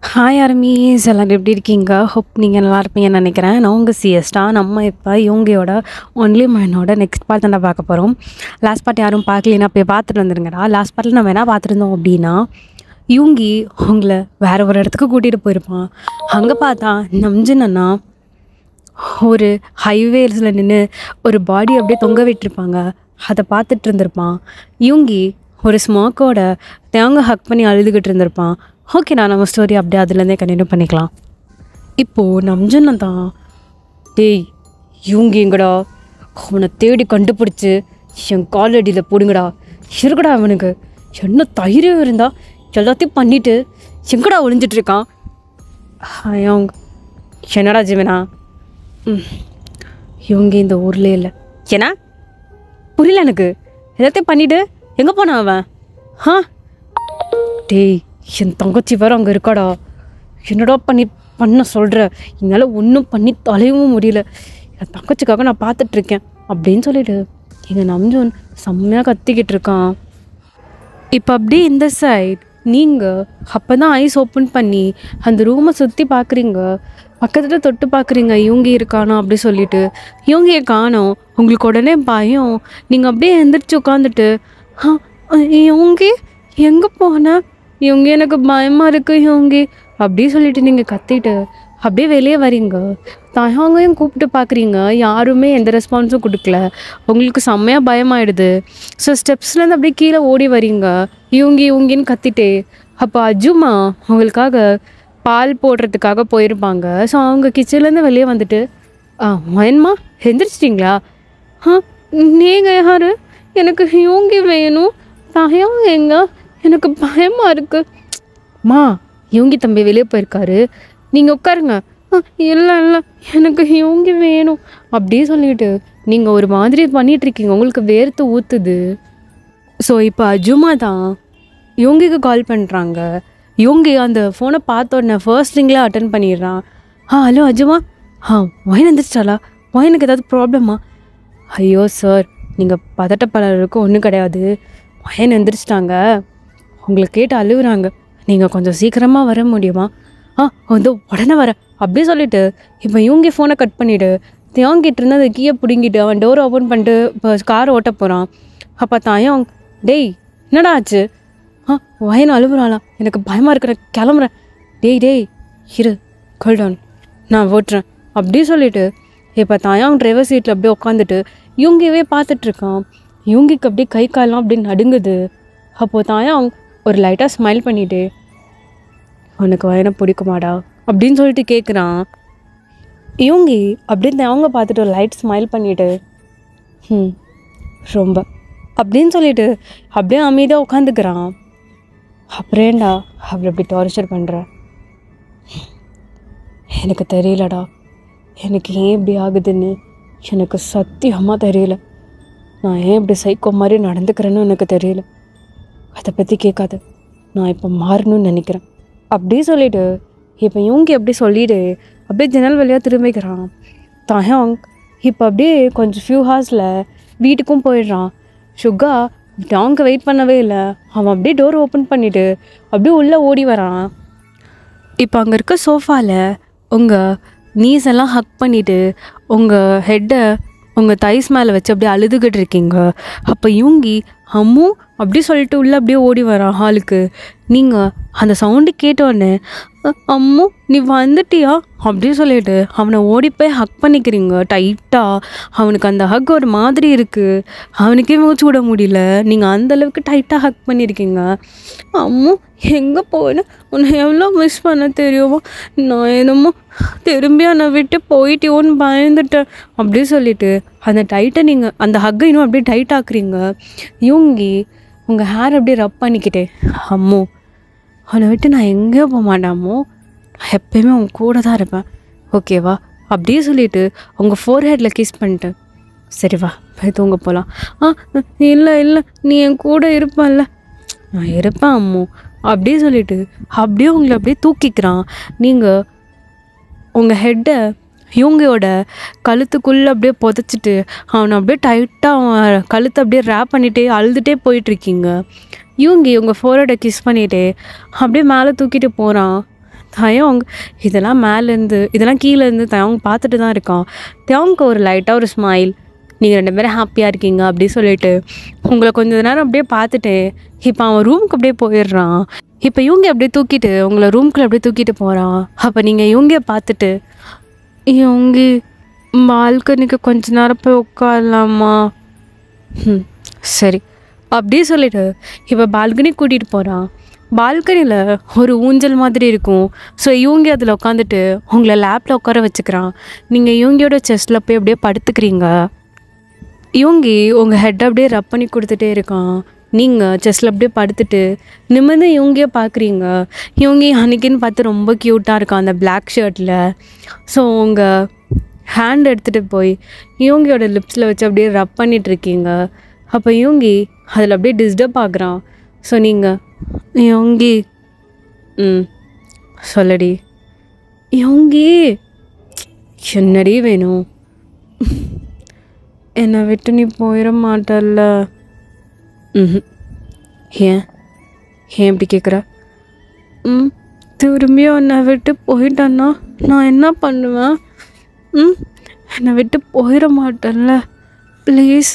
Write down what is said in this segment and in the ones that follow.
Hi armies எல்லோரும் எப்படி இருக்கீங்க? ஹோப் நீங்கள் நல்லா இருப்பீங்கன்னு நினைக்கிறேன். நான் உங்கள் சிஎஸ்டா. நம்ம இப்போ இவங்களோட ஒன்லி மைனோட நெக்ஸ்ட் பார்ட் தான் பார்க்க போகிறோம். லாஸ்ட் பார்ட் யாரும் பார்க்கலன்னா போய் பார்த்துட்டு வந்துருங்கடா. லாஸ்ட் பார்ட்டில் நம்ம என்ன பார்த்துருந்தோம் அப்படின்னா, இவங்கி உங்களை வேறு ஒரு இடத்துக்கு கூட்டிகிட்டு போயிருப்பான். அங்கே பார்த்தா நம்ஜினா ஒரு ஹைவேஸில் நின்று ஒரு பாடி அப்படியே தொங்க விட்டுருப்பாங்க. அதை பார்த்துட்டு இருந்திருப்பான். இவங்கி ஒரு ஸ்மோக்கோட தேங்க ஹக் பண்ணி அழுதுகிட்டு இருந்திருப்பான். ஓகேண்ணா, நம்ம ஸ்டோரி அப்படியே அதுலேருந்தே கண்டினியூ பண்ணிக்கலாம். இப்போது நம்ஜினா தான், டேய் இவங்க எங்கடா, அவனை தேடி கண்டுபிடிச்சி என் காலடியில் போடுங்கடா, இருக்கடா அவனுக்கு என்ன தைரியம் இருந்தால் எல்லாத்தையும் பண்ணிவிட்டு எங்கடா ஒளிஞ்சிட்ருக்கான். அவங்க என்னடா ஜிவனா, இவங்க இந்த ஊர்லேயே இல்லை. ஏன்னா புரியல எனக்கு, எல்லாத்தையும் பண்ணிவிட்டு எங்கே போனான் அவன்? டேய் என் தங்கச்சி வேறு அங்கே இருக்காடா, என்னடா பண்ண சொல்கிற, என்னால் ஒன்றும் பண்ணி தொலைவும் முடியல, என் தங்கச்சிக்காக நான் பார்த்துட்ருக்கேன் அப்படின்னு சொல்லிட்டு எங்கள் நம்ஜோன் செம்மையாக கத்திக்கிட்டு இருக்கான். இப்போ அப்படியே இந்த சைட் நீங்கள் அப்போ தான் ஐஸ் ஓப்பன் பண்ணி அந்த ரூமை சுற்றி பார்க்குறீங்க. பக்கத்தில் தொட்டு பார்க்குறீங்க இவங்க இருக்கானோ அப்படி சொல்லிட்டு. இவங்க காணோம். உங்களுக்கு உடனே பயம். நீங்கள் அப்படியே எந்திரிச்சு உட்காந்துட்டு, இவங்க எங்கே போனேன், இவங்க எனக்கு பயமாக இருக்குது இவங்க அப்படி சொல்லிட்டு நீங்கள் கத்திட்டு அப்படியே வெளியே வரீங்க. தயங்கையும் கூப்பிட்டு பார்க்குறீங்க, யாருமே எந்த ரெஸ்பான்ஸும் கொடுக்கல. உங்களுக்கு செம்மையாக பயமாயிடுது. ஸோ ஸ்டெப்ஸ்லேருந்து அப்படியே கீழே ஓடி வரீங்க, இவங்கின்னு கத்திட்டே. அப்போ அஜுமா உங்களுக்காக பால் போடுறதுக்காக போயிருப்பாங்க. ஸோ அவங்க கிச்சன்லேருந்து வெளியே வந்துட்டு, மயன்மா எந்திரிச்சிட்டிங்களா? நீங்கள் யார்? எனக்கு இவங்க வேணும், தயம் எங்க, எனக்கு பயமாக இருக்குது. மா இவங்க தம்பி வெளியே போயிருக்காரு, நீங்கள் உட்காருங்க. இல்லை எனக்கு இவங்க வேணும் அப்படி சொல்லிட்டு நீங்கள் ஒரு மாதிரி பண்ணிகிட்ருக்கீங்க. உங்களுக்கு வேர்த்து ஊற்றுது. ஸோ இப்போ அஜுமா தான் இவங்களுக்கு கால் பண்ணுறாங்க. இவங்க அந்த ஃபோனை பார்த்த உடனே ஃபர்ஸ்ட் ரிங்கில் அட்டன் பண்ணிடுறான். ஹலோ அஜுமா, ஒயின் வந்துருச்சாலா? ஒயினுக்கு ஏதாவது ப்ராப்ளமா? ஐயோ சார், நீங்கள் பதட்டப்படறதுக்கு ஒன்றும் கிடையாது, ஒயின் எந்திரிச்சிட்டாங்க, உங்களை கேட்டு அழுகுறாங்க, நீங்கள் கொஞ்சம் சீக்கிரமாக வர முடியுமா? வந்து உடனே வர அப்படி சொல்லிவிட்டு இப்போ இவங்க ஃபோனை கட் பண்ணிவிட்டு தேங்கிட்டு இருந்து அந்த கீயை பிடுங்கிட்டு அவன் டோரை ஓப்பன் பண்ணிட்டு இப்போ காரை ஓட்ட போகிறான். அப்போ தாயும், டேய் என்னடா ஆச்சு? வயன் அழுகுறாளாம், எனக்கு பயமாக இருக்கிற, கிளம்புறேன். டேய் இரு, கோல்டவுன், நான் ஓட்டுறேன் அப்படி சொல்லிவிட்டு இப்போ தாயும் டிரைவர் சீட்டில் அப்படியே உட்காந்துட்டு இவங்கவே பார்த்துட்ருக்கான். இவங்களுக்கு அப்படியே கை காலெலாம் அப்படியே நடுங்குது. அப்போது தாயும் ஒரு லைட்டாக ஸ்மைல் பண்ணிவிட்டு, உனக்கு வயனை பிடிக்குமாடா அப்படின்னு சொல்லிட்டு கேட்குறான். இவங்க அப்படின்னு அவங்க பார்த்துட்டு ஒரு லைட் ஸ்மைல் பண்ணிவிட்டு, ரொம்ப அப்படின்னு சொல்லிட்டு அப்படியே அமைதியாக உட்காந்துக்கிறான். அப்புறேண்டா அவரை அப்படி டார்ச்சர் பண்ணுற? எனக்கு தெரியலடா, எனக்கு ஏன் இப்படி ஆகுதுன்னு எனக்கு சத்தியமாக தெரியல. நான் ஏன் இப்படி சைக்கோ மாதிரி நடந்துக்கிறேன்னு எனக்கு தெரியல. அதை பற்றி கேட்காத, நான் இப்போ மாறணும்னு நினைக்கிறேன் அப்படி சொல்லிவிட்டு இப்போ இவங்க எப்படி சொல்லிவிட்டு அப்படியே ஜன்னல் வழியாக திரும்பிக்கிறான். தயாங் இப்போ அப்படியே கொஞ்சம் ஃபியூ ஹார்ஸில் வீட்டுக்கும் போயிடுறான். சுகா டாங்க வெயிட் பண்ணவே இல்லை. அவன் அப்படியே டோர் ஓப்பன் பண்ணிவிட்டு அப்படியே உள்ளே ஓடி வரான். இப்போ அங்கே இருக்க சோஃபாவில் உங்கள் நீஸ் எல்லாம் ஹக் பண்ணிவிட்டு உங்கள் ஹெட்டை உங்கள் தைஸ் மேலே வச்சு அப்படியே அழுதுகிட்டு இருக்கீங்க. அப்போ இவங்கி அம்மு அப்படி சொல்லிட்டு உள்ளே அப்படியே ஓடி வரான் ஹாலுக்கு. நீங்கள் அந்த சவுண்டு கேட்டோடனே, அம்மு நீ வந்துட்டியா அப்படி சொல்லிட்டு அவனை ஓடி போய் ஹக் பண்ணிக்கிறீங்க டைட்டாக. அவனுக்கு அந்த ஹக் ஒரு மாதிரி இருக்குது, அவனுக்கே மூச்சு விட முடியல. நீங்கள் அந்தளவுக்கு டைட்டாக ஹக் பண்ணியிருக்கீங்க. அம்மு எங்கே போயின்னு உன்னை எவ்வளோ மிஸ் பண்ண தெரியுமோ, நான் என்னமோ திரும்பி என்னை விட்டு போயிட்டியோன்னு பயந்துட்டேன் அப்படி சொல்லிவிட்டு அந்த டைட்டை நீங்கள் அந்த ஹக்கை இன்னும் அப்படியே டைட் ஆக்குறீங்க. இவங்கி உங்கள் ஹேர் அப்படியே ரப் பண்ணிக்கிட்டே, அம்மு அவனை விட்டு நான் எங்கேயோ போக மாட்டாமோ, எப்போயுமே உன் கூட தான் இருப்பேன், ஓகேவா அப்படியே சொல்லிவிட்டு உங்கள் ஃபோர்ஹெட்டில் கிஸ் பண்ணிட்டு, சரி வா போய் தூங்க போகலாம். இல்லை நீ என் கூட இருப்பேன்ல. நான் இருப்பேன் அம்மு அப்படியே சொல்லிவிட்டு அப்படியே உங்களை அப்படியே தூக்கிக்கிறான். நீங்கள் உங்கள் ஹெட்டை இவங்களோட கழுத்துக்குள்ளே அப்படியே புதைச்சிட்டு அவனை அப்படியே டைட்டாக அவன் கழுத்தை அப்படியே ரேப் பண்ணிகிட்டே அழுதுகிட்டே போயிட்டுருக்கீங்க. இவங்க ஃபோர்ஹெட்டை கிஸ் பண்ணிகிட்டே அப்படியே மேலே தூக்கிட்டு போகிறான். தயோங் இதெல்லாம் மேலேருந்து இதெல்லாம் கீழேருந்து தயோங் பார்த்துட்டு தான் இருக்கான். தயோங்க்கு ஒரு லைட்டாக ஒரு ஸ்மைல், நீங்கள் 2 பேரும் ஹாப்பியாக இருக்கீங்க அப்படி சொல்லிட்டு உங்களை கொஞ்சம் நேரம் அப்படியே பார்த்துட்டு இப்போ அவன் ரூமுக்கு அப்படியே போயிடுறான். இப்போ இவங்க அப்படியே தூக்கிட்டு உங்களை ரூம்குள்ளே அப்படியே தூக்கிட்டு போகிறான். அப்போ நீங்கள் இவங்க பார்த்துட்டு இவங்க பால்கனிக்கு கொஞ்ச நேரம் போய் உட்காரலாமா? சரி அப்படி சொல்லிட்டு இப்போ பால்கனி கூட்டிகிட்டு போகிறான். பால்கனியில் ஒரு ஊஞ்சல் மாதிரி இருக்கும். ஸோ இவங்க அதில் உட்காந்துட்டு உங்களை லேப்பில் உட்கார வச்சுக்கிறான். நீங்கள் இவங்களோட செஸ்ட்டில் போய் அப்படியே படுத்துக்கிறீங்க. இவங்க உங்கள் ஹெட்டை அப்படியே ரப் பண்ணி கொடுத்துட்டே இருக்கான். நீங்கள் செஸ்ட்டில் அப்படியே படுத்துட்டு நிமிர்ந்து இவங்கயே பார்க்குறீங்க. இவங்க அன்றைக்கின்னு பார்த்து ரொம்ப க்யூட்டாக இருக்கான் அந்த பிளாக் ஷர்ட்டில். ஸோ உங்கள் ஹேண்ட் எடுத்துகிட்டு போய் இவங்களோட லிப்ஸில் வச்சு அப்படியே ரப் பண்ணிகிட்ருக்கீங்க. அப்போ இவங்க அதில் அப்படியே டிஸ்டர்ப் ஆகுறான். ஸோ நீங்கள் இவங்க சொல்லடி இவங்க என்னடி வேணும்? என்னை விட்டு நீ போயிட மாட்டல்ல? ஏன் இப்படி கேட்குற? திரும்பியும் என்னை விட்டு போயிட்டேன்னா நான் என்ன பண்ணுவேன்? என்னை விட்டு போயிட மாட்டேன்ல? ப்ளீஸ்,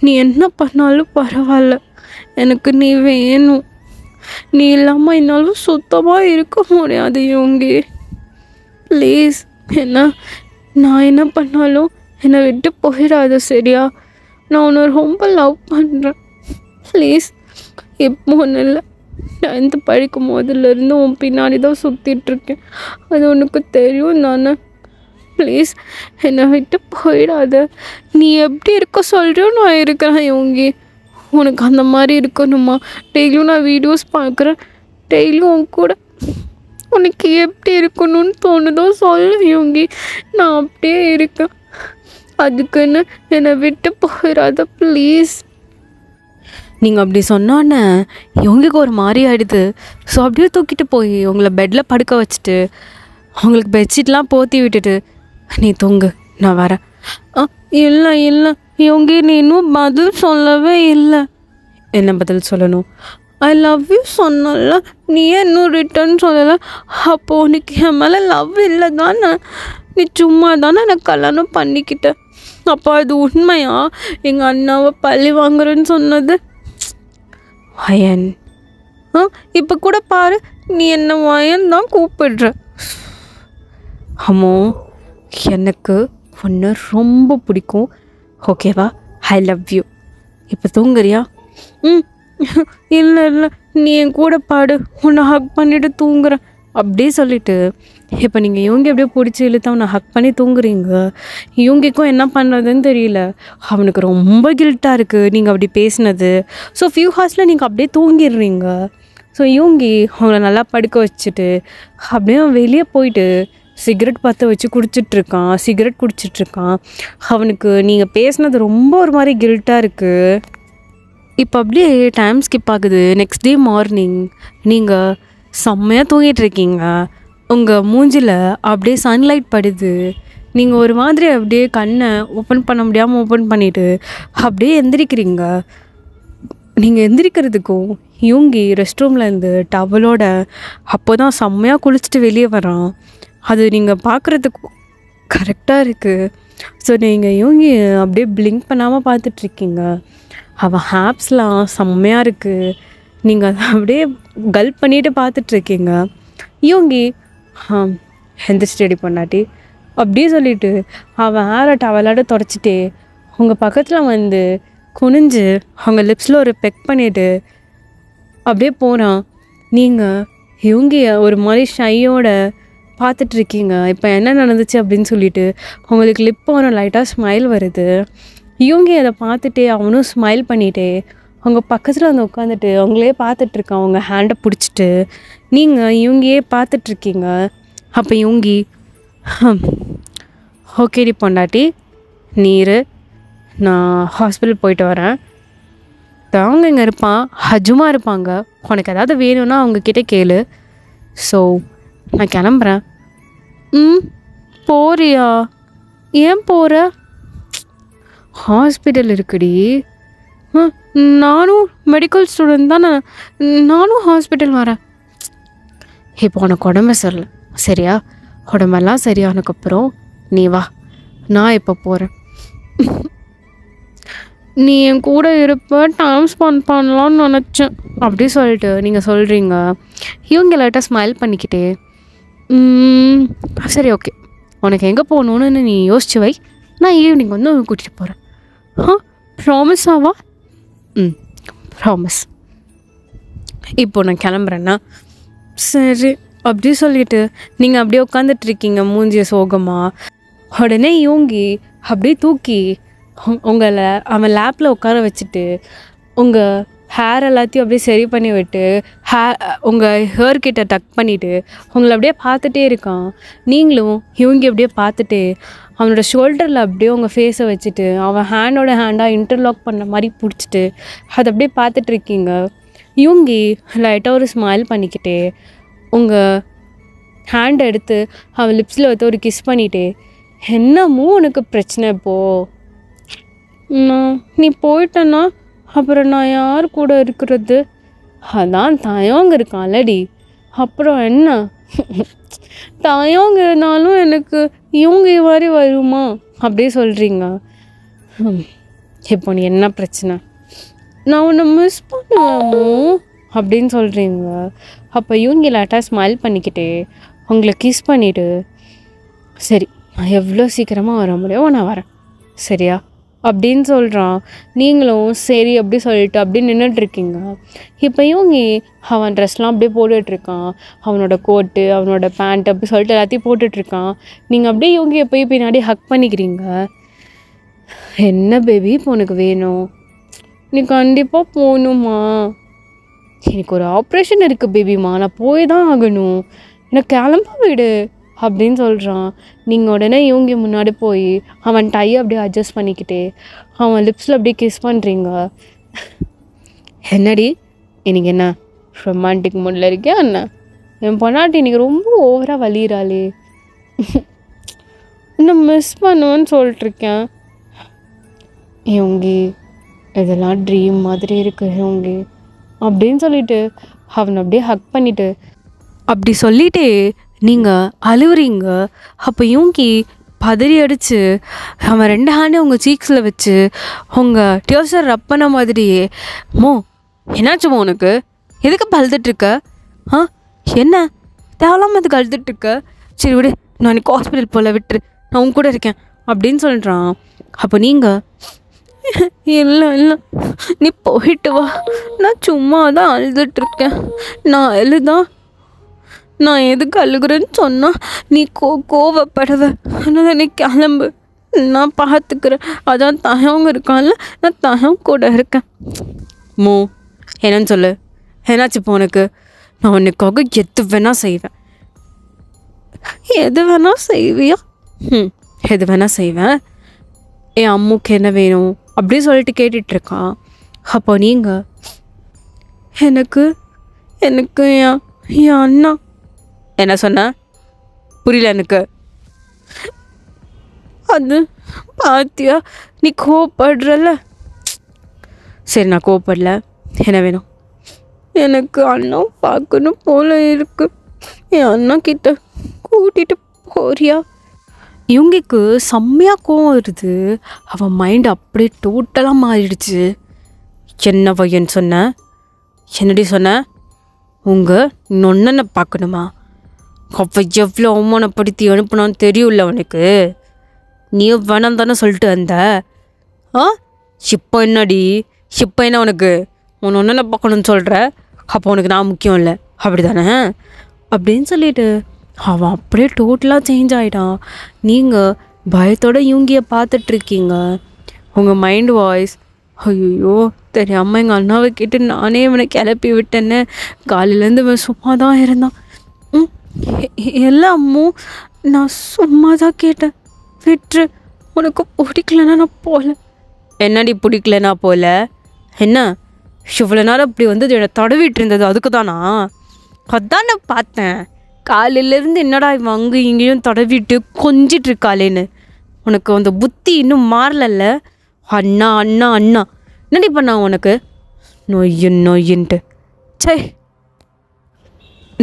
நீ என்ன பண்ணாலும் பரவாயில்ல, எனக்கு நீ வேணும். நீ இல்லாமல் என்னாலும் சுத்தமாக இருக்க முடியாது இவங்க. ப்ளீஸ், நான் என்ன பண்ணாலும் என்னை விட்டு போயிடாது சரியா? நான் உன்னை ரொம்ப லவ் பண்ணுறேன். ப்ளீஸ், எப்போ ஒன்றும் இல்லை, 10th படிக்கும் போதுலேருந்து உன் பின்னாடி தான் சுற்றிட்டுருக்கேன். அது உனக்கு தெரியும் தானே? ப்ளீஸ் என்னை விட்டு போயிடாத. நீ எப்படி இருக்க சொல்கிறியோ நான் இருக்கிறேன் இவங்க. உனக்கு அந்த மாதிரி இருக்கணுமா? டெய்லியும் நான் வீடியோஸ் பார்க்குறேன், டெய்லியும் உன் கூட உனக்கு எப்படி இருக்கணும்னு தோணுதோ சொல்லு இவங்க, நான் அப்படியே இருக்கேன். அதுக்குன்னு என்னை விட்டு போயிடாத ப்ளீஸ். நீங்கள் அப்படி சொன்னோன்னே இவங்களுக்கு ஒரு மாதிரி ஆகிடுது. ஸோ அப்படியே தூக்கிட்டு போய் உங்களை பெட்டில் படுக்க வச்சுட்டு அவங்களுக்கு பெட்ஷீட்லாம் போற்றி விட்டுட்டு நீ தூங்கு, நான் வரேன். இல்லை இவங்க நீ இன்னும் பதில் சொல்லவே இல்லை. என்ன பதில் சொல்லணும்? ஐ லவ் யூ சொன்னல, நீ ஏன் இன்னும் ரிட்டர்ன் சொல்லலை? அப்போது உனக்கு என் மேலே லவ் இல்லை தானே? நீ சும்மா தானே எனக்கு கல்யாணம் பண்ணிக்கிட்ட. அப்போ அது உண்மையா எங்கள் அண்ணாவை பழி வாங்குறேன்னு சொன்னது? வயன் இப்போ கூட பாரு, நீ என்ன வயன் தான் கூப்பிடுற. அம்மோ, எனக்கு உன்னை ரொம்ப பிடிக்கும், ஓகேவா? I love you. இப்போ தூங்குறியா? இல்லை நீ என் கூட பாடு, உன்னை ஹக் பண்ணிவிட்டு தூங்குறேன் அப்படியே சொல்லிவிட்டு இப்போ நீங்கள் இவங்க எப்படியே பிடிச்சி இழுத்து அவனை ஹக் பண்ணி தூங்குறீங்க. இவங்களுக்கும் என்ன பண்ணுறதுன்னு தெரியல. அவனுக்கு ரொம்ப கில்ட்டாக இருக்குது நீங்கள் அப்படி பேசினது. ஸோ ஃபியூ ஹார்ஸில் நீங்கள் அப்படியே தூங்கிடுறீங்க. ஸோ இவங்க அவங்கள நல்லா படுக்க வச்சுட்டு அப்படியே வெளியே போயிட்டு சிகரெட் பற்ற வச்சு சிகரெட் குடிச்சிட்ருக்கான். அவனுக்கு நீங்கள் பேசினது ரொம்ப ஒரு மாதிரி கில்ட்டாக இருக்குது. இப்போ அப்படியே டைம் ஸ்கிப் ஆகுது. நெக்ஸ்ட் டே மார்னிங் நீங்கள் செம்மையாக தூங்கிட்டுருக்கீங்க. உங்கள் மூஞ்சில் அப்படியே சன்லைட் படுது. நீங்கள் ஒரு மாதிரி அப்படியே கண்ணை ஓப்பன் பண்ண முடியாமல் ஓப்பன் பண்ணிவிட்டு அப்படியே எந்திரிக்கிறீங்க. நீங்கள் எந்திரிக்கிறதுக்கும் இவங்கி ரெஸ்ட் ரூம்லேருந்து டவலோட அப்போ தான் செம்மையாக குளிச்சுட்டு வெளியே வரான். அது நீங்கள் பார்க்குறதுக்கு கரெக்டாக இருக்குது. ஸோ நீங்கள் இவங்கி அப்படியே பிளிங்க் பண்ணாமல் பார்த்துட்ருக்கீங்க. அவன் ஹேப்ஸ்லாம் செம்மையாக இருக்குது. நீங்கள் அதை அப்படியே கல்ப் பண்ணிவிட்டு பார்த்துட்ருக்கீங்க. இவங்கி எந்திரிச்சு ரெடி பண்ணாட்டி அப்படியே சொல்லிவிட்டு அவன் ஹேரை டவலாட தொடச்சிட்டு உங்கள் பக்கத்தில் வந்து குனிஞ்சு அவங்க லிப்ஸில் ஒரு பெக் பண்ணிவிட்டு அப்படியே போகிறான். நீங்கள் இவங்க ஒரு மாதிரி ஷையோட பார்த்துட்ருக்கீங்க. இப்போ என்ன நடந்துச்சு அப்படின்னு சொல்லிட்டு உங்களுக்கு லிப் ஒரு லைட்டாக ஸ்மைல் வருது. இவங்க அதை பார்த்துட்டு அவனும் ஸ்மைல் பண்ணிவிட்டு அவங்க பக்கத்தில் வந்து உட்காந்துட்டு அவங்களே பார்த்துட்ருக்கான். அவங்க ஹேண்டை பிடிச்சிட்டு நீங்கள் இவங்கையே பார்த்துட்ருக்கீங்க. அப்போ இவங்கி ஓகேடி பொண்டாட்டி, நீர் நான் ஹாஸ்பிட்டல் போயிட்டு வரேன். அவங்க இங்கே இருப்பான், ஹஜுமா இருப்பாங்க. உனக்கு ஏதாவது வேணும்னா அவங்கக்கிட்ட கேளு. ஸோ நான் கிளம்புறேன். போறியா? ஏன் போகிற? ஹாஸ்பிட்டல் இருக்குடி. நானும் மெடிக்கல் ஸ்டூடெண்ட் தானே, நானும் ஹாஸ்பிட்டல் வரேன். இப்போ உனக்கு உடம்பு சரியில்லை சரியா? உடம்பெல்லாம் சரியானதுக்கப்புறம் நீ வா, நான் இப்போ போகிறேன். நீ என் கூட இருப்ப, டைம் ஸ்பெண்ட் பண்ணலான்னு நினச்சேன் அப்படி சொல்லிட்டு நீங்கள் சொல்கிறீங்க. இவங்க லைட்டாக ஸ்மைல் பண்ணிக்கிட்டே, சரி ஓகே, உனக்கு எங்கே போகணுன்னு நீ யோசிச்சு வை, நான் ஈவினிங் வந்து கூட்டிகிட்டு போகிறேன். ப்ராமிஸாவா? ப்ராமிஸ். இப்போ நான் கிளம்புறேன்னா சரி அப்படி சொல்லிட்டு நீங்கள் அப்படியே உட்காந்துட்ருக்கீங்க மூஞ்சிய சோகமாக. உடனே யோங்கி அப்படியே தூக்கி உங்களை அவன் லேப்பில் உட்கார வச்சுட்டு உங்கள் ஹேர் எல்லாத்தையும் அப்படியே சரி பண்ணி விட்டு உங்கள் ஹேர் கிட்ட டக் பண்ணிவிட்டு உங்களை அப்படியே பார்த்துட்டே இருக்கான். நீங்களும் இவங்க அப்படியே பார்த்துட்டு அவனோட ஷோல்டரில் அப்படியே உங்கள் ஃபேஸை வச்சுட்டு அவன் ஹேண்டோட ஹேண்டாக இன்டர்லாக் பண்ண மாதிரி பிடிச்சிட்டு அதை அப்படியே பார்த்துட்ருக்கீங்க. இவங்கி லைட்டாக ஒரு ஸ்மைல் பண்ணிக்கிட்டே உங்கள் ஹேண்டை எடுத்து அவன் லிப்ஸில் வைத்து ஒரு கிஸ் பண்ணிவிட்டு, என்னமோ உனக்கு பிரச்சனை இப்போது? நீ போயிட்டேன்னா அப்புறம் நான் யார் கூட இருக்கிறது? அதான் தாயவங்க இருக்கான்லடி, அப்புறம் என்ன? தாயவங்க இருந்தாலும் எனக்கு இவங்க மாதிரி வருமா அப்படியே சொல்கிறீங்க. இப்போ நீ என்ன பிரச்சனை? நான் உன்னை மிஸ் பண்ணுவேமோ அப்படின்னு சொல்கிறீங்க. அப்போ இவங்க லேட்டாக ஸ்மைல் பண்ணிக்கிட்டே உங்களை கிஸ் பண்ணிவிட்டு, சரி நான் எவ்வளோ சீக்கிரமாக வர முடியுமோ நான் வரேன் சரியா அப்படின்னு சொல்கிறான். நீங்களும் சரி அப்படி சொல்லிட்டு அப்படி நின்றுட்டுருக்கீங்க. இப்போ இவங்க அவன் ட்ரெஸ்லாம் அப்படியே போட்டுட்ருக்கான், அவனோட கோட்டு அவனோட பேண்ட் அப்படி சொல்லிட்டு எல்லாத்தையும் போட்டுட்ருக்கான். நீங்கள் அப்படியே இவங்க போய் பின்னாடி ஹக் பண்ணிக்கிறீங்க. என்ன பேபி இப்போ உனக்கு வேணும்? நீ கண்டிப்பாக போகணுமா? எனக்கு ஒரு ஆப்ரேஷன் இருக்குது பேபிமா, நான் போய் தான் ஆகணும், எனக்கு கிளம்ப விடு அப்படின்னு சொல்கிறான். நீங்கள் உடனே இவங்க முன்னாடி போய் அவன் டையை அப்படியே அட்ஜஸ்ட் பண்ணிக்கிட்டே அவன் லிப்ஸில் அப்படியே கிஸ் பண்ணுறீங்க. என்னடி இன்னைக்கு என்ன ரொமான்டிக் மூடில் இருக்கே என்ன? என் பொண்ணாட்டி இன்றைக்கி ரொம்ப ஓவராக வலிகிறாளே, இன்னும் மிஸ் பண்ணுவேன்னு சொல்லிட்டுருக்கேன். இவங்க இதெல்லாம் ட்ரீம் மாதிரி இருக்குது இவங்க அப்படின்னு சொல்லிட்டு அவனை அப்படியே ஹக் பண்ணிவிட்டு அப்படி சொல்லிட்டு நீங்கள் அழுவுறீங்க. அப்போ இவங்கி பதறி அடித்து அவன் 2 ஹேண்டையும் உங்கள் சீக்ஸில் வச்சு உங்கள் டியோசர் ரப் பண்ண மாதிரியே, என்னாச்சுமோ உனக்கு? எதுக்கு அழுதுட்ருக்க? என்ன தேவலாமல் எதுக்கு அழுதுட்ருக்க? சரி விடு, நான் இன்னைக்கு ஹாஸ்பிட்டல் போல் விட்டுரு, நான் உன் கூட இருக்கேன் அப்படின்னு சொல்கிறான். அப்போ நீங்கள், இல்லை இல்லை நீ போயிட்டு வா, நான் சும்மா தான் அழுதுட்ருக்கேன், நான் எதுக்கு அழுகுறேன்னு சொன்னால் நீ கோவப்படுவ, அதனால் நீ கிளம்பு, நான் பார்த்துக்கிறேன், அதான் தயவங்க இருக்கான்ல, நான் தயம் கூட இருக்கேன். என்னன்னு சொல்லு, என்னாச்சு இப்போ உனக்கு? நான் உனக்காக எது வேணால் செய்வேன். எது வேணால் செய்வியா? எது வேணால் செய்வேன். என் அம்முக்கு என்ன வேணும் அப்படி சொல்லிட்டு கேட்டுட்ருக்கான். அப்போ நீங்கள், எனக்கு என் அண்ணா. என்ன சொன்ன? புரியல எனக்கு. அது பாத்தியா, நீ கோவப்படுறல. சரி நான் கோவப்படல, என்ன வேணும்? எனக்கு அண்ணா பார்க்கணும் போல இருக்கு, என் அண்ணா கிட்ட கூட்டிகிட்டு போறியா? இவங்களுக்கு செம்மையாக கோவம் வருது. அவன் மைண்ட் அப்படியே டோட்டலாக மாறிடுச்சு. என்ன பையன் சொன்ன? என்னடி சொன்ன? உங்கள் நொண்ணனை பார்க்கணுமா? அவ எவ்வளோ அவமானப்படுத்தி அனுப்புனான்னு தெரியும்ல அவனுக்கு. நீ வேணாம் தானே சொல்லிட்டு வந்த. இப்போ என்னடி, இப்போ என்ன உனக்கு? உன் நொண்ணனை பார்க்கணுன்னு சொல்கிற, அப்போ உனக்கு நான் முக்கியம் இல்லை அப்படி தானே அப்படின்னு சொல்லிட்டு அவன் அப்படியே டோட்டலாக சேஞ்ச் ஆகிட்டான். நீங்கள் பயத்தோடு இவங்கிய பார்த்துட்ருக்கீங்க. உங்கள் மைண்ட் வாய்ஸ், ஐயோ தெரியாமல் எங்கள் அண்ணாவை கேட்டு நானே இவனை கிளப்பி விட்டேன்னு. காலையிலேருந்து இவன் சும்மா தான் இருந்தான். எல்லாமும் நான் சும்மா தான் கேட்டேன், விட்டுரு, உனக்கு பிடிக்கலன்னா நான் போகல. என்னடி பிடிக்கலன்னா போகல? என்ன இவ்வளோ நேரம் அப்படி வந்து என்னை தடவிட்டு இருந்தது அதுக்கு தானா? அதான் நான் பார்த்தேன், காலையிலேருந்து என்னடா இவன் அங்கே இங்கேயும் தடவிட்டு கொஞ்சிட்ருக்காளேன்னு. உனக்கு அந்த புத்தி இன்னும் மாறலல்ல? அண்ணா அண்ணா அண்ணா என்னடி பண்ணா உனக்கு? நொய்யின்ட்டு சே.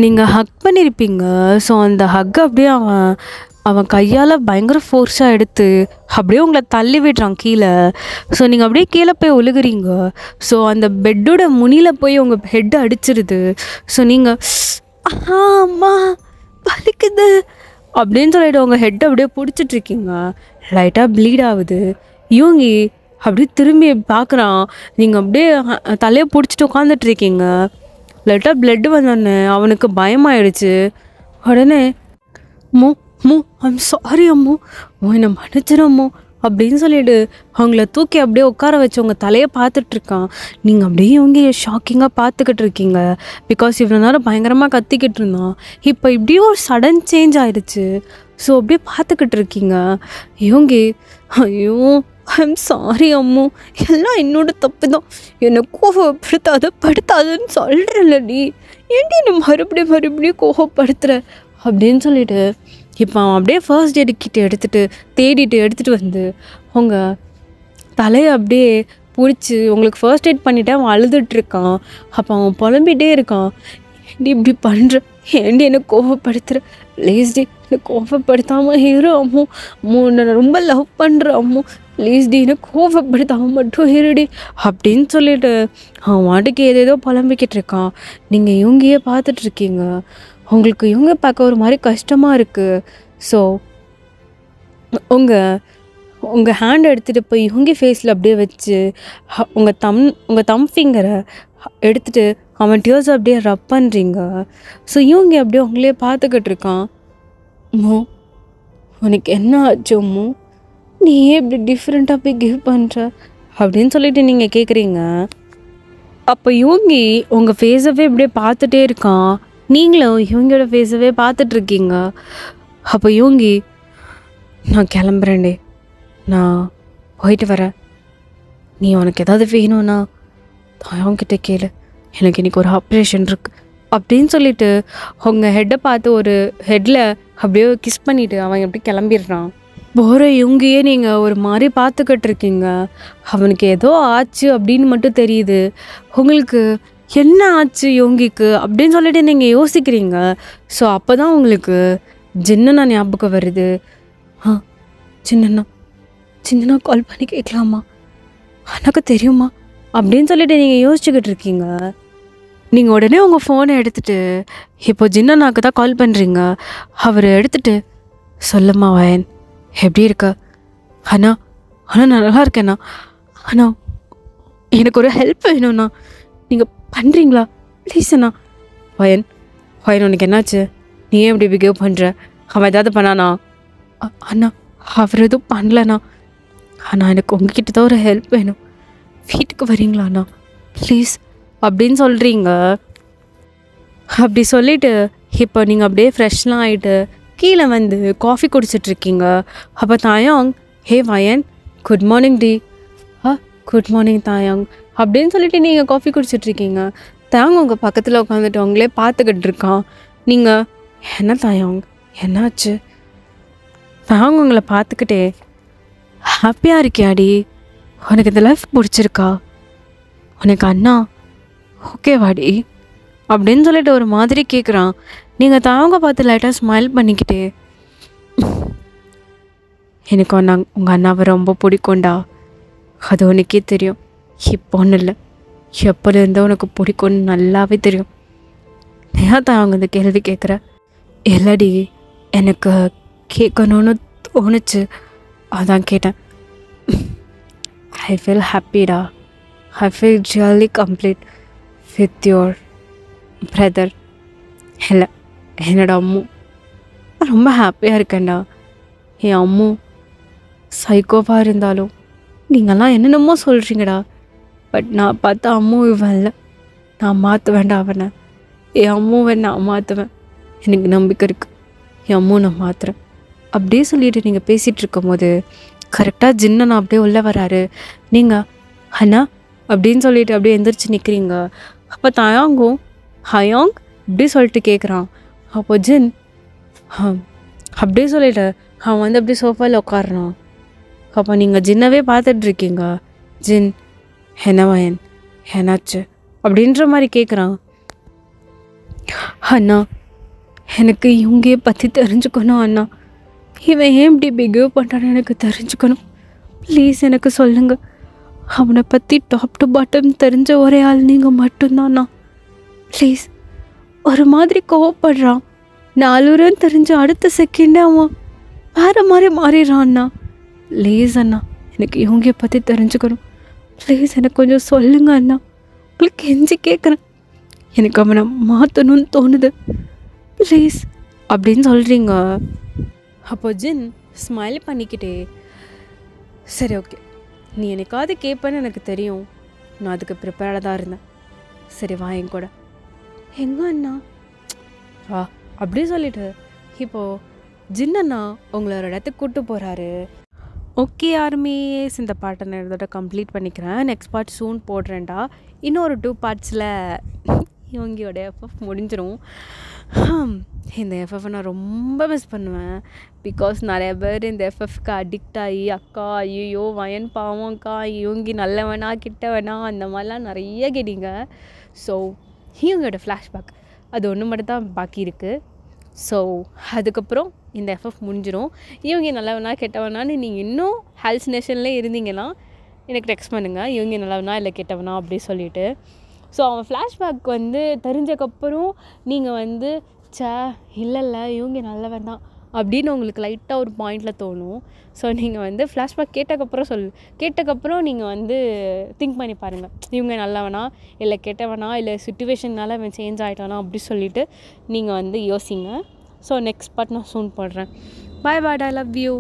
நீங்கள் ஹக் பண்ணியிருப்பீங்க. ஸோ அந்த ஹக் அப்படியே அவன் அவன் கையால் பயங்கர ஃபோர்ஸாக எடுத்து அப்படியே உங்களை தள்ளி விடுறான் கீழே. ஸோ நீங்கள் அப்படியே கீழே போய் ஒழுகுறீங்க. ஸோ அந்த பெட்டோட முனியில் போய் உங்கள் ஹெட்டு அடிச்சிருது. ஸோ நீங்கள் அம்மா வலிக்குது அப்படின்னு சொல்லிட்டு உங்கள் ஹெட்டை அப்படியே பிடிச்சிட்ருக்கீங்க. லைட்டாக ப்ளீட் ஆகுது. யூங்கி அப்படியே திரும்பி பார்க்குறான். நீங்கள் அப்படியே தலையை பிடிச்சிட்டு உட்காந்துட்ருக்கீங்க. லைட்டாக ப்ளட்டு வந்தோடனே அவனுக்கு பயமாயிடுச்சு. உடனே அம்மோ அம்மோ ஐம் சாரி அம்மோ என்னை மன்னிச்சிடம்மோ அப்படின்னு சொல்லிட்டு அவங்கள தூக்கி அப்படியே உட்கார வச்சு உங்கள் தலையை பார்த்துட்ருக்கான். நீங்கள் அப்படியே இவங்க ஷாக்கிங்காக பார்த்துக்கிட்டு இருக்கீங்க. பிகாஸ் இவ்வளோ நேரம் பயங்கரமாக கத்திக்கிட்டு இருந்தான். இப்போ இப்படியே ஒரு சடன் சேஞ்ச் ஆகிடுச்சு. ஸோ அப்படியே பார்த்துக்கிட்டு இருக்கீங்க. இவங்க ஐயோ ஐம் சாரி அம்மோ எல்லாம் என்னோட தப்பு தான். என்னை கோவப்படுத்தாதுன்னு சொல்கிறேன்லடி, ஏன்டி என்னை மறுபடியும் கோவப்படுத்துகிற அப்படின்னு சொல்லிட்டு இப்போ அவன் அப்படியே ஃபர்ஸ்ட் எய்ட் கிட்ட எடுத்துகிட்டு வந்து உங்கள் தலையை அப்படியே பிடிச்சி உங்களுக்கு ஃபர்ஸ்ட் எய்ட் பண்ணிவிட்டு அவன் அழுதுட்ருக்கான். அப்போ அவன் புலம்பிகிட்டே இருக்கான். ஏன்டி இப்படி பண்ணுற, ஏன்டி என்னை கோவப்படுத்துகிற, ப்ளீஸ் டி என்னை கோவப்படுத்தாமல் இரு அம்மோ நான் ரொம்ப லவ் பண்ணுறேன் அம்மோ ப்ளீஸ் டி என்னை கோவப்படுத்தாமல் மட்டும் இருடி அப்படின்னு சொல்லிட்டு அவன் வாட்டுக்கு ஏதேதோ புலம்பிக்கிட்டு இருக்கான். நீங்கள் இவங்கையே பார்த்துட்ருக்கீங்க. உங்களுக்கு இவங்க பார்க்க ஒரு மாதிரி கஷ்டமாக இருக்குது. ஸோ உங்கள் ஹேண்டை எடுத்துகிட்டு போய் இவங்க ஃபேஸில் அப்படியே வச்சு உங்கள் தம் ஃபிங்கரை எடுத்துகிட்டு அவன் டியர்ஸ் அப்படியே ரப் பண்ணுறீங்க. ஸோ இவங்க அப்படியே உங்களே பார்த்துக்கிட்டு இருக்கான். அம்மோ உனக்கு என்ன ஆச்சு அம்மோ, நீ ஏன் இப்படி டிஃப்ரெண்ட்டாக போய் கிவ் பண்ணுற அப்படின்னு சொல்லிட்டு நீங்கள் கேட்குறீங்க. அப்போ இவங்கி உங்கள் ஃபேஸவே இப்படியே பார்த்துட்டே இருக்கான். நீங்களும் இவங்களோட ஃபேஸவே பார்த்துட்ருக்கீங்க. அப்போ இவங்கி நான் கிளம்புறேன்டே, நான் போயிட்டு வரேன், நீ உனக்கு ஏதாவது வேணும்னா அவங்ககிட்ட கேளு, எனக்கு இன்றைக்கி ஒரு ஆப்ரேஷன் இருக்குது அப்படின்னு சொல்லிட்டு உங்கள் ஹெட்டை பார்த்து ஒரு ஹெட்டில் அப்படியே கிஸ் பண்ணிவிட்டு அவன் எப்படி கிளம்பிடுறான். போகிற இவங்கையே நீங்கள் ஒரு மாதிரி பார்த்துக்கிட்டு இருக்கீங்க. அவனுக்கு ஏதோ ஆச்சு அப்படின்னு மட்டும் தெரியுது. உங்களுக்கு என்ன ஆச்சு யோங்கிக்கு அப்படின்னு சொல்லிட்டு நீங்கள் யோசிக்கிறீங்க. ஸோ அப்போ தான் உங்களுக்கு ஜின்னண்ணா ஞாபகம் வருது. சின்னண்ணா கால் பண்ணி கேட்கலாமா, எனக்கு தெரியுமா அப்படின்னு சொல்லிட்டு நீங்கள் யோசிச்சுக்கிட்டு இருக்கீங்க. நீங்கள் உடனே உங்கள் ஃபோனை எடுத்துகிட்டு இப்போ ஜின்னண்ணாக்கு தான் கால் பண்ணுறீங்க. அவர் எடுத்துகிட்டு சொல்லுமா வயன் எப்படி இருக்க, அண்ணா நான் நல்லா இருக்கேண்ணா, அண்ணா எனக்கு ஒரு ஹெல்ப் வேணும்ண்ணா, நீங்கள் பண்ணுறீங்களா ப்ளீஸ் அண்ணா. வயன் உனக்கு என்னாச்சு, நீ ஏன் இப்படி பிஹேவ் பண்ணுற, அவன் ஏதாவது பண்ணானா? அண்ணா அவர் எதுவும் பண்ணலண்ணா, ஆனால் எனக்கு உங்ககிட்ட தான் ஒரு ஹெல்ப் வேணும், வீட்டுக்கு வரீங்களாண்ணா ப்ளீஸ் அப்படின்னு சொல்கிறீங்க. அப்படி சொல்லிவிட்டு இப்போ நீங்கள் அப்படியே ஃப்ரெஷ்லாம் ஆகிட்டு கீழே வந்து காஃபி குடிச்சிட்ருக்கீங்க. அப்போ தாயாங் ஹே வயன் குட் மார்னிங் டி, குட் மார்னிங் தாயாங் அப்படின்னு சொல்லிட்டு நீங்கள் காஃபி குடிச்சிட்ருக்கீங்க. தாயாங் உங்கள் பக்கத்தில் உட்காந்துட்டு அவங்களே பார்த்துக்கிட்டு இருக்கான். நீங்கள் என்ன தாயாங் என்னாச்சு? தாயாங் உங்களை பார்த்துக்கிட்டே ஹாப்பியாக இருக்கியாடி, உனக்கு இந்த லைஃப் பிடிச்சிருக்கா, உனக்கு அண்ணா ஓகேவாடி அப்படின்னு சொல்லிட்டு ஒரு மாதிரி கேட்குறான். நீங்கள் தாங்க பார்த்து லைட்டாக ஸ்மைல் பண்ணிக்கிட்டே எனக்கு உங்கள் அண்ணாவை ரொம்ப பிடிக்கும்டா, அது உனக்கே தெரியும், இப்போ ஒன்றும் இல்லை எப்போலேருந்தோ உனக்கு பிடிக்கும்னு நல்லாவே தெரியும். ஏன் தான் அவங்க இந்த கேள்வி கேட்குற? இல்லடி எனக்கு கேட்கணுன்னு தோணுச்சு அதான் கேட்டேன். ஐ ஃபீல் ஹாப்பிடா, I feel really complete with your brother. இல்லை என்னோட அம்மு ரொம்ப ஹாப்பியாக இருக்கேன்டா. என் அம்மு சைக்கோவாக இருந்தாலும் நீங்கள்லாம் என்னென்னமோ சொல்கிறீங்கடா, பட் நான் பார்த்தா அம்மு இவன் இல்லை, நான் மாற்றுவேன்டா அவனை, என் அம்முவை நான் மாற்றுவேன், எனக்கு நம்பிக்கை இருக்குது, என் அம்மு நான் மாற்றுறேன் அப்படியே சொல்லிட்டு நீங்கள் பேசிகிட்டு இருக்கும் போது கரெக்டாக ஜின்னண்ணா அப்படியே உள்ளே வராரு. நீங்கள் அண்ணா அப்படின்னு சொல்லிட்டு அப்படியே எந்திரிச்சு நிற்கிறீங்க. அப்போ தாயாங்கும் ஹயாங் அப்படி சொல்லிட்டு கேட்குறான். அப்போ ஜின் அப்படியே சொல்லிட்டு அவன் வந்து அப்படியே சோஃபாவில் உட்காடுறான். அப்போ நீங்கள் ஜின்னவே பார்த்துட்ருக்கீங்க. ஜின் என்ன வயன் என்னாச்சு அப்படின்ற மாதிரி கேட்குறான். அண்ணா எனக்கு இவங்க பற்றி தெரிஞ்சுக்கணும் அண்ணா. இவன் ஏன் இப்படி பிஹேவ் பண்ணுறான்னு எனக்கு தெரிஞ்சுக்கணும். ப்ளீஸ் எனக்கு சொல்லுங்கள். அவனை பற்றி டாப் டு பாட்டம் தெரிஞ்ச ஒரே ஆள் நீங்கள் மட்டும்தாண்ணா. ப்ளீஸ். ஒரு மாதிரி கோவப்படுறான். 4 ரூபான்னு தெரிஞ்ச அடுத்த செகண்டே அவன் வேறு மாதிரி மாறிடுறான் அண்ணா. ப்ளீஸ் அண்ணா, எனக்கு இவங்க பற்றி தெரிஞ்சுக்கணும். ப்ளீஸ் எனக்கு கொஞ்சம் சொல்லுங்க அண்ணா. உங்களுக்கு கெஞ்சி கேட்குறேன். எனக்கு அவனை மாற்றணும்னு தோணுது. ப்ளீஸ் அப்படின்னு சொல்கிறீங்க. அப்போ ஜின் ஸ்மைல் பண்ணிக்கிட்டே, சரி ஓகே, நீ எனக்காவது கேட்பேன்னு எனக்கு தெரியும். நான் அதுக்கு ப்ரிப்பேர்டாக தான் இருந்தேன். சரி வா என் கூட. எங்க அண்ணா? வா அப்படி சொல்லிட்டு இப்போது ஜின் அண்ணா உங்களை ஒரு இடத்துக்கு கூப்பிட்டு போகிறாரு. ஓகே ஆர்மிஸ், இந்த பாட்டை நான் இதோட கம்ப்ளீட் பண்ணிக்கிறேன். நெக்ஸ்ட் பார்ட் சூன் போடுறேன்டா. இன்னொரு 2 பார்ட்ஸில் இவங்களோட எஃப்எஃப் முடிஞ்சிடும். இந்த எஃப்எஃப்பை நான் ரொம்ப மிஸ் பண்ணுவேன். பிகாஸ் நிறைய பேர் இந்த எஃப்எஃப்க்கு அடிக்ட் ஆகி, அக்கா ஐயோ வயன் பாவம் அக்கா, இவங்க நல்லவனா கிட்டவனா அந்த மாதிரிலாம் நிறைய கேட்டீங்க. ஸோ இவங்களோட ஃப்ளாஷ்பேக் அது ஒன்று மட்டும் தான் பாக்கி இருக்குது. ஸோ அதுக்கப்புறம் இந்த எஃப்எஃப் முடிஞ்சிடும். இவங்க நல்லவனா கெட்டவனான்னு நீங்கள் இன்னும் ஹாலுசினேஷன்லேயே இருந்தீங்கன்னா எனக்கு டெக்ஸ்ட் பண்ணுங்கள், இவங்க நல்லவனா இல்லை கெட்டவனா அப்படி சொல்லிவிட்டு. ஸோ அவன் ஃப்ளாஷ்பேக் தெரிஞ்சக்கப்புறம் நீங்கள் இல்லை இவங்க நல்லவன் தான் அப்படின்னு உங்களுக்கு லைட்டாக ஒரு பாயிண்டில் தோணும். ஸோ நீங்கள் ஃப்ளாஷ்பேக் கேட்டக்கப்புறம் நீங்கள் திங்க் பண்ணி பாருங்கள், இவங்க நல்லவனா இல்லை கெட்டவனா, இல்லை சிச்சுவேஷனால் அவன் சேஞ்ச் ஆகிட்டானா அப்படி சொல்லிவிட்டு நீங்கள் யோசிங்க. ஸோ நெக்ஸ்ட் பார்ட் நான் சூன் போடுறேன். பாய் பாய், ஐ லவ் யூ.